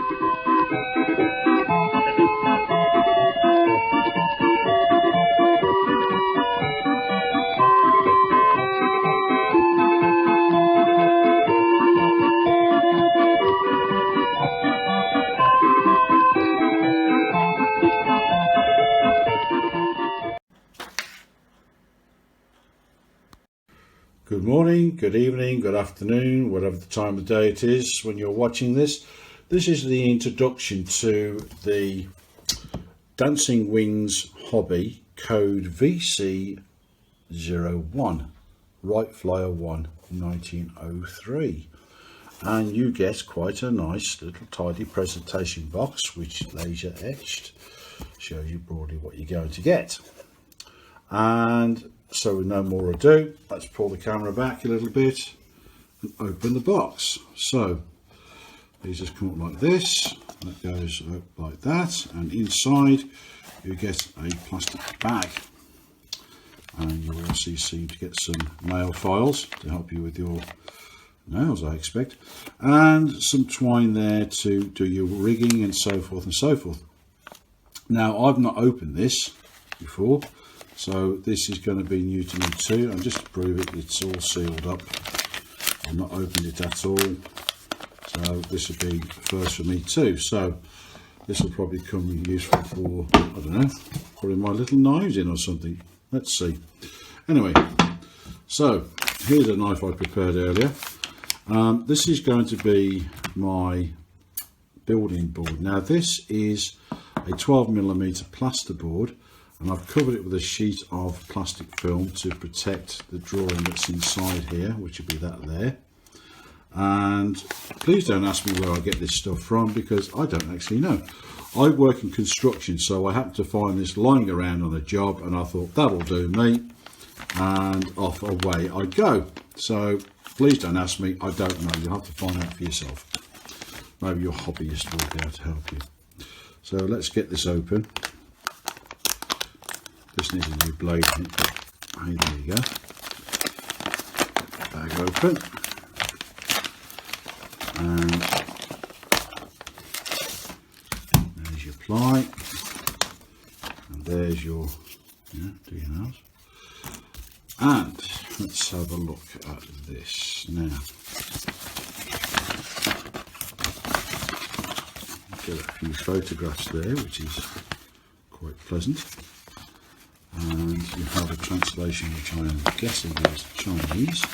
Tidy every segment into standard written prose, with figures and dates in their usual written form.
Good morning, good evening, good afternoon, whatever the time of day it is when you're watching this. This is the introduction to the Dancing Wings hobby, code VC01, Wright Flyer 1, 1903. And you get quite a nice little tidy presentation box, which laser etched, shows you broadly what you're going to get. And so with no more ado, let's pull the camera back a little bit and open the box. So these just come up like this, that goes up like that, and inside you get a plastic bag, and you also seem to get some nail files to help you with your nails, I expect, and some twine there to do your rigging and so forth and so forth. Now, I've not opened this before, so this is going to be new to me too, and just to prove it, it's all sealed up. I've not opened it at all, so this will be first for me too. So this will probably come useful for, I don't know, putting my little knives in or something. Let's see. Anyway, so here's a knife I prepared earlier. This is going to be my building board. Now this is a 12mm plaster board, and I've covered it with a sheet of plastic film to protect the drawing that's inside here, which will be that there. And please don't ask me where I get this stuff from, because I don't actually know. I work in construction, so I happened to find this lying around on a job, and I thought that'll do me, and off away I go. So please don't ask me, I don't know. You'll have to find out for yourself. Maybe your hobbyist will be able to help you. So let's get this open. This needs a new blade in it, but hey, there you go. Bag open. And there's your ply. And there's your, do your nails. And let's have a look at this now. Get a few photographs there, which is quite pleasant. And you have a translation which I am guessing is Chinese,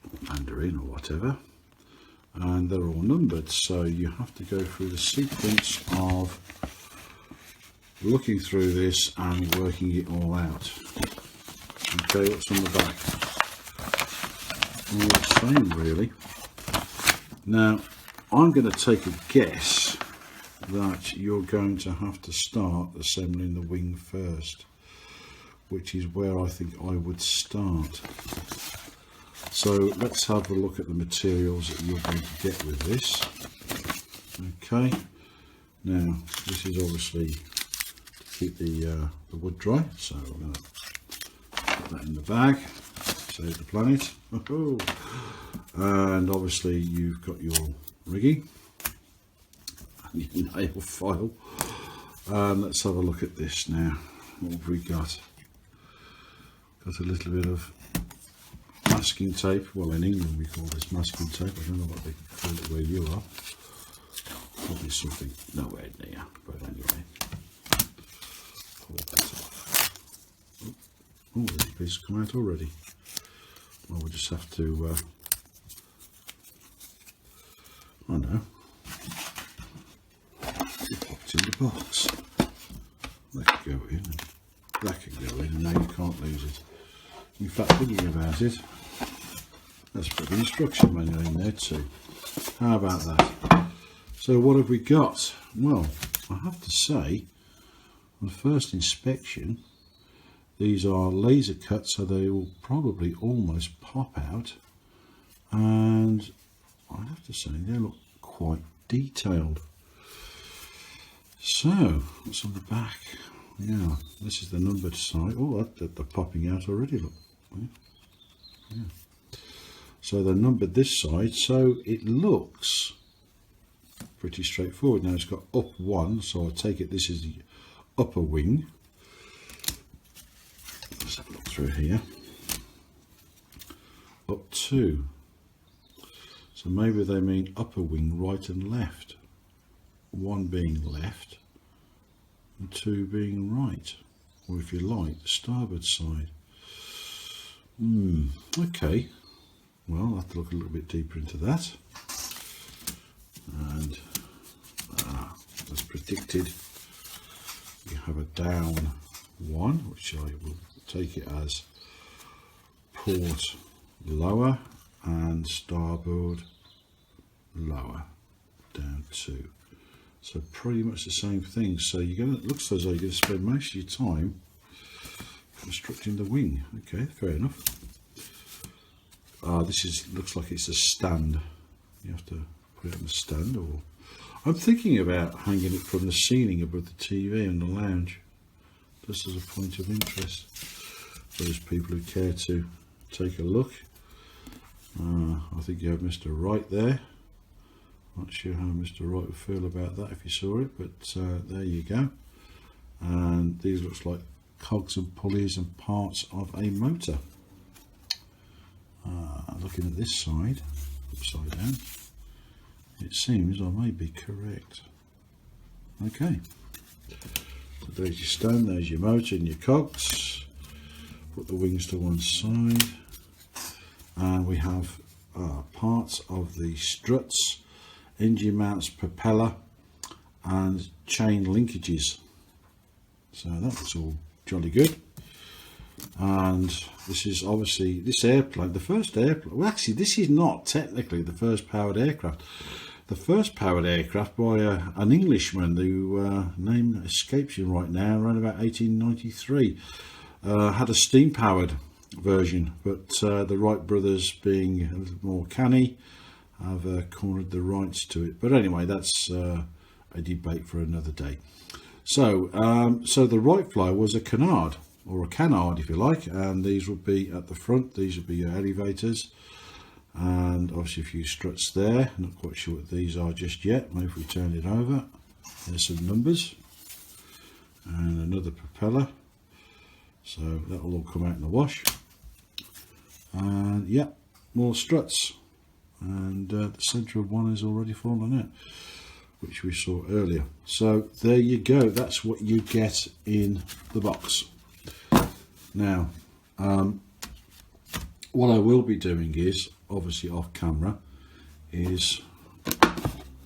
or Mandarin or whatever, and they're all numbered, so you have to go through the sequence of looking through this and working it all out. Okay, what's on the back? All the same really. Now I'm going to take a guess that you're going to have to start assembling the wing first, which is where I think I would start. So let's have a look at the materials that you're going to get with this. Okay, now this is obviously to keep the wood dry, so I'm going to put that in the bag, save the planet. And obviously you've got your rigging, your nail file. Let's have a look at this now. What have we got? Got a little bit of masking tape. Well, in England we call this masking tape. I don't know what they call it where you are. Probably something nowhere near, but anyway. Pull that off. Oh, this piece has come out already. Well, we'll just have to I know. It popped in the box. That can go in, and that can go in, and now you can't lose it. In fact, thinking about it, let's put the instruction manual in there too. How about that? So what have we got? Well, I have to say, on first inspection, these are laser cut, so they will probably almost pop out, and I have to say they look quite detailed. So what's on the back? Yeah, this is the numbered side. Oh, they're popping out already, look. Yeah. So they're numbered this side, so it looks pretty straightforward. Now it's got up 1, so I take it this is the upper wing. Let's have a look through here. Up 2. So maybe they mean upper wing right and left. 1 being left and 2 being right. Or if you like, the starboard side. Okay. Well, I'll have to look a little bit deeper into that. And as predicted, you have a down 1, which I will take it as port lower and starboard lower, down 2. So pretty much the same thing. So you're going to, looks as though you're going to spend most of your time constructing the wing. Okay, fair enough. This looks like it's a stand. You have to put it on the stand, or I'm thinking about hanging it from the ceiling above the TV in the lounge, just as a point of interest for those people who care to take a look. I think you have Mr. Wright there. Not sure how Mr. Wright would feel about that if he saw it, but there you go. And these looks like cogs and pulleys and parts of a motor. Looking at this side, upside down, it seems I may be correct. Okay, so there's your stand, there's your motor and your cogs. Put the wings to one side, and we have parts of the struts, engine mounts, propeller and chain linkages. So that looks all jolly good. And this is obviously this airplane, the first airplane. Well, actually, this is not technically the first powered aircraft. The first powered aircraft by an Englishman who name escapes you right now, around about 1893, had a steam powered version, but the Wright brothers, being a little more canny, have cornered the rights to it. But anyway, that's a debate for another day. So the Wright Flyer was a canard, or a canard if you like, and these will be at the front. These will be your elevators, and obviously a few struts there. Not quite sure what these are just yet. Maybe if we turn it over, there's some numbers and another propeller, so that will all come out in the wash. And yeah, more struts, and the centre of one is already fallen out, which we saw earlier. So there you go, that's what you get in the box. Now what I will be doing is, obviously off camera, is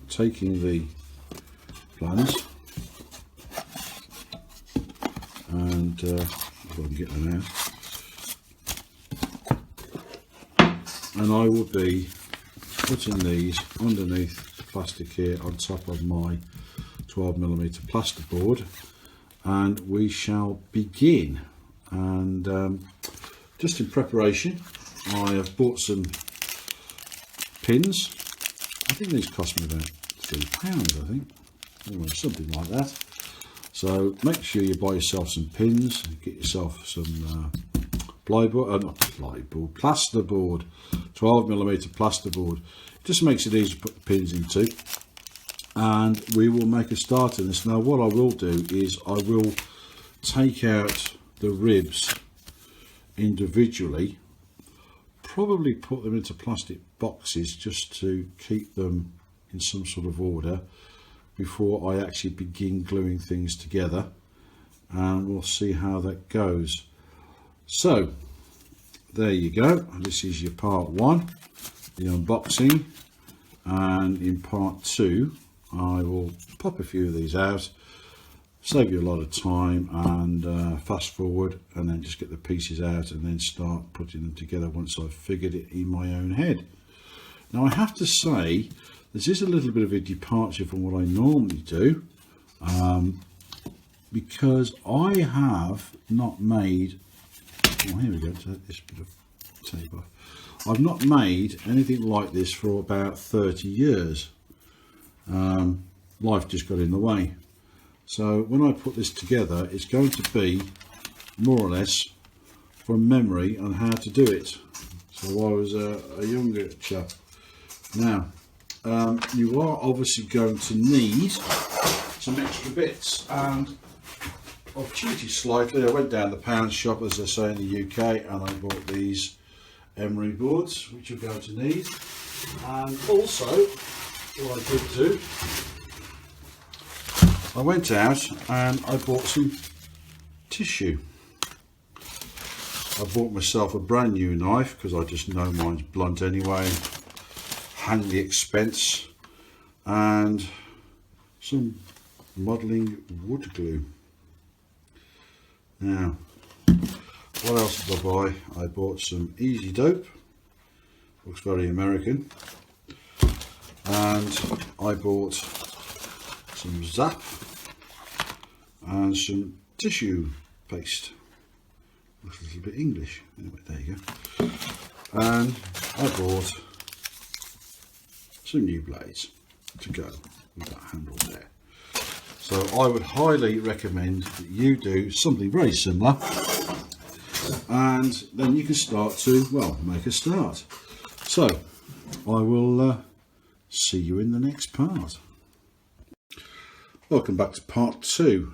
taking the plans and if I can get them out, and I will be putting these underneath the plastic here on top of my 12mm plasterboard, and we shall begin. And just in preparation, I have bought some pins. I think these cost me about £3, I think, anyway, something like that. So make sure you buy yourself some pins, get yourself some plasterboard, 12mm plasterboard. It just makes it easy to put the pins into, and we will make a start in this. Now what I will do is I will take out the ribs individually, probably put them into plastic boxes just to keep them in some sort of order before I actually begin gluing things together, and we'll see how that goes. So there you go, this is your part 1, the unboxing, and in part 2 I will pop a few of these out, save you a lot of time, and fast forward and then just get the pieces out and then start putting them together once I've figured it in my own head. Now I have to say, this is a little bit of a departure from what I normally do, because I have not made, oh here we go, take this bit of tape off. I've not made anything like this for about 30 years. Life just got in the way. So when I put this together, it's going to be more or less from memory on how to do it. So I was a younger chap. Now, you are obviously going to need some extra bits, and I've cheated slightly. I went down the pound shop, as they say in the UK, and I bought these emery boards, which you're going to need. And also, what I did do, I went out and I bought some tissue. I bought myself a brand new knife because I just know mine's blunt anyway. Hang the expense, and some modelling wood glue. Now, what else did I buy? I bought some Easy Dope, looks very American, and I bought some Zap and some tissue paste. Looks a little bit English. Anyway, there you go. And I bought some new blades to go with that handle there. So I would highly recommend that you do something very similar, and then you can start to, well, make a start. So I will see you in the next part. Welcome back to part 2.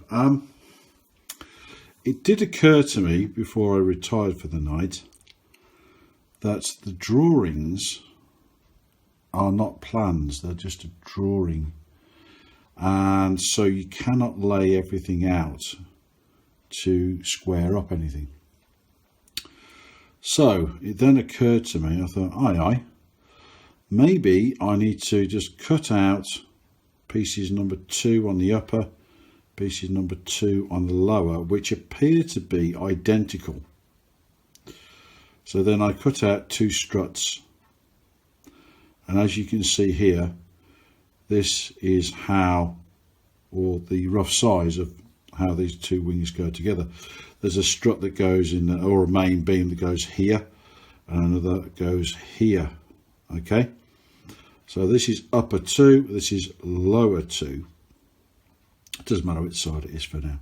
It did occur to me before I retired for the night that the drawings are not plans, they're just a drawing, and so you cannot lay everything out to square up anything. So it then occurred to me, I thought, maybe I need to just cut out pieces number 2 on the upper, pieces number 2 on the lower, which appear to be identical. So then I cut out 2 struts, and as you can see here, this is how, or the rough size of how these 2 wings go together. There's a strut that goes in, or a main beam that goes here, and another that goes here. Okay, so this is upper 2, this is lower 2. It doesn't matter which side it is for now.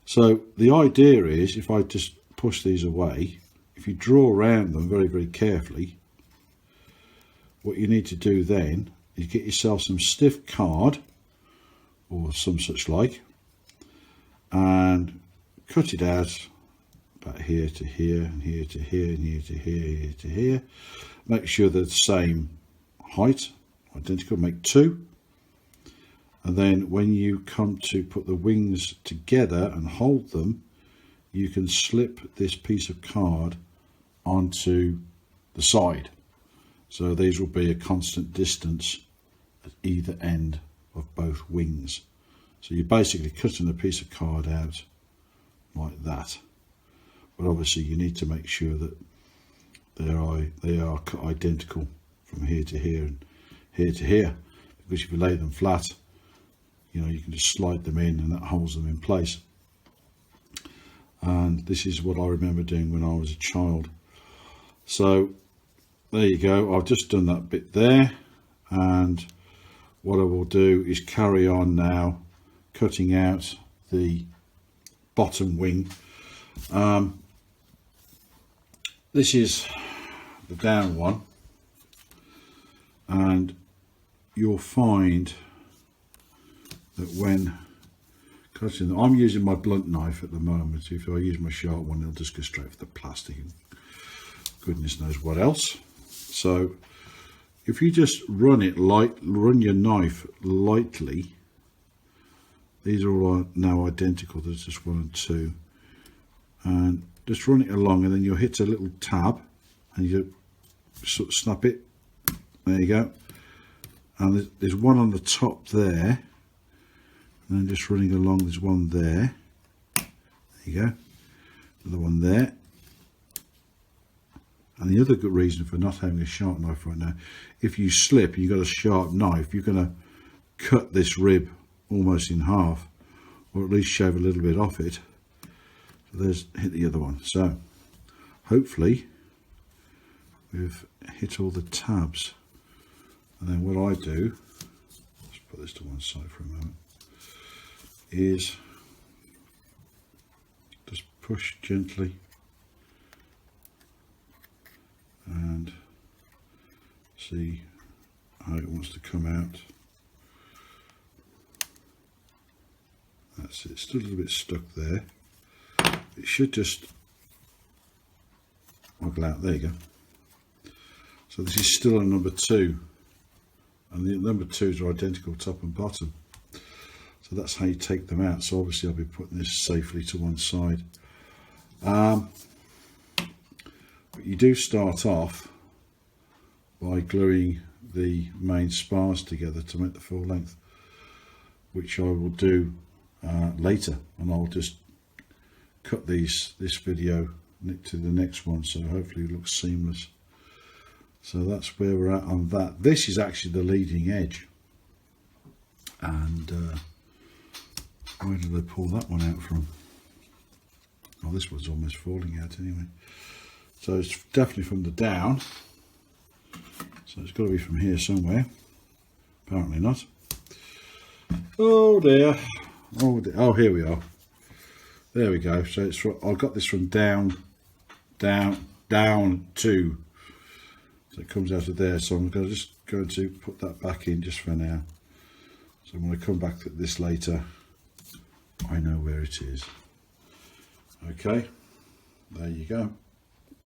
So the idea is, if I just push these away, if you draw around them very, very carefully, what you need to do then is get yourself some stiff card or some such like, and cut it out about here to here, and here to here, and here to here, here to here. Make sure they're the same height, identical, make 2. And then when you come to put the wings together and hold them, you can slip this piece of card onto the side. So these will be a constant distance at either end of both wings. So you're basically cutting a piece of card out like that. But obviously you need to make sure that they are identical from here to here and here to here, because if you lay them flat, you know, you can just slide them in and that holds them in place. And this is what I remember doing when I was a child. So there you go, I've just done that bit there, and what I will do is carry on now cutting out the bottom wing. This is the down one, and you'll find that when cutting them, I'm using my blunt knife at the moment. If I use my sharp one, it'll just go straight for the plastic and goodness knows what else. So if you just run your knife lightly, these are all now identical, there's just 1 and 2, and just run it along, and then you'll hit a little tab and you sort of snap it, there you go, and there's one on the top there, and then just running along, there's one there, there you go, another one there. And the other good reason for not having a sharp knife right now, if you slip and you've got a sharp knife, you're going to cut this rib almost in half, or at least shave a little bit off it. So there's, hit the other one. So hopefully we've hit all the tabs. And then what I do, let's put this to one side for a moment, is just push gently and see how it wants to come out. That's it, still a little bit stuck there. It should just wiggle out, there you go. So this is still a number 2, and the number 2s are identical top and bottom. So that's how you take them out. So obviously I'll be putting this safely to one side. But you do start off by gluing the main spars together to make the full length, which I will do later, and I'll just cut this video to the next one, so hopefully it looks seamless. So that's where we're at on that. This is actually the leading edge, and where did they pull that one out from? Oh, this one's almost falling out anyway. So it's definitely from the down, so it's got to be from here somewhere. Apparently not. Oh dear. Oh dear. Oh, here we are. There we go. So it's I've got this from down to, so it comes out of there. So I'm just going to put that back in just for now. So when I come back to this later, I know where it is. Okay, there you go.